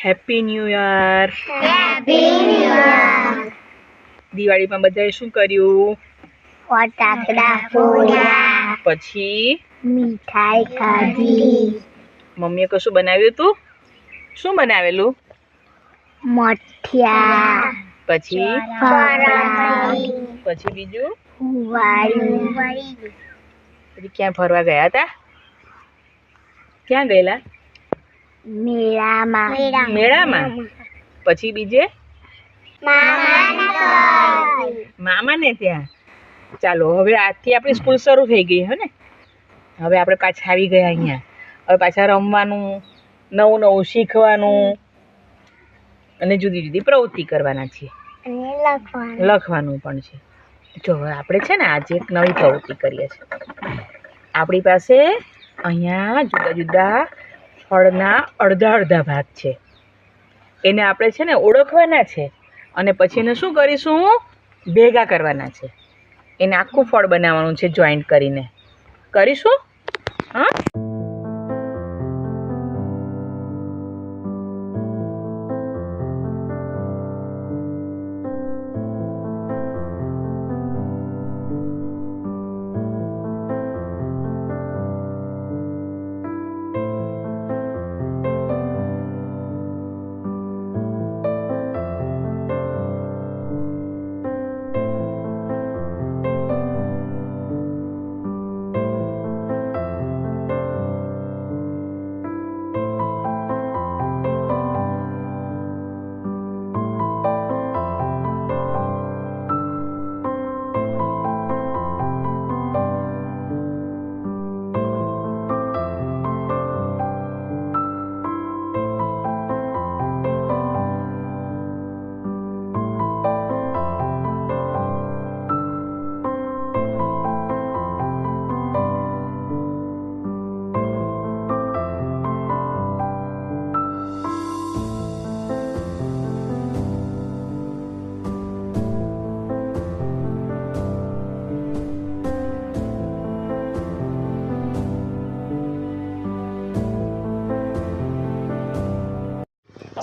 Happy new year. દિવાળીમાં બધાએ શું કર્યું? ફટાકડા ફોડ્યા, પછી મીઠાઈ ખાધી, મમ્મીએ કશું બનાવ્યું હતું? શું બનાવેલું? મઠિયા, પછી ફરાળી, પછી બીજું? વાળી, પછી ક્યાં ફરવા ગયા હતા? ક્યાં ગયેલા? મેળામાં, મેળામાં. પછી બીજે મામાને ત્યાં. ચાલો, હવે આજથી આપણી સ્કૂલ શરૂ થઈ ગઈ હે ને. હવે આપણે પાછા આવી ગયા અહીંયા. હવે પાછા રમવાનું, નવું નવું શીખવાનું અને જુદી જુદી પ્રવૃત્તિ કરવાના છીએ. લખવાનું પણ છે. જો હવે આપણે છે ને આજે એક નવી પ્રવૃત્તિ કરીએ છીએ. આપણી પાસે અહીંયા જુદા જુદા ફળના અડધા અડધા ભાગ છે. એને આપણે છે ને ઓળખવાના છે અને પછી એને શું કરીશું? ભેગા કરવાના છે. એને આખું ફળ બનાવવાનું છે જોઈન્ટ કરીને. કરીશું? હા.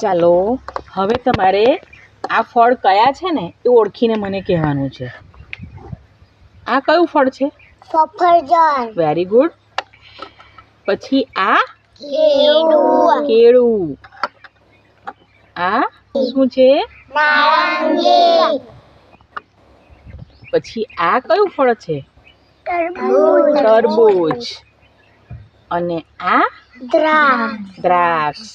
ચાલો, હવે તમારે આ ફળ કયા છે ને એ ઓળખીને મને કહેવાનું છે. આ કયું ફળ છે? સફરજન, વેરી ગુડ. પછી આ કેળું, કેળું. આ શું છે? નારંગી, પછી આ કયું ફળ છે? તરબૂચ, તરબૂચ. અને આ દ્રાક્ષ. દ્રાક્ષ.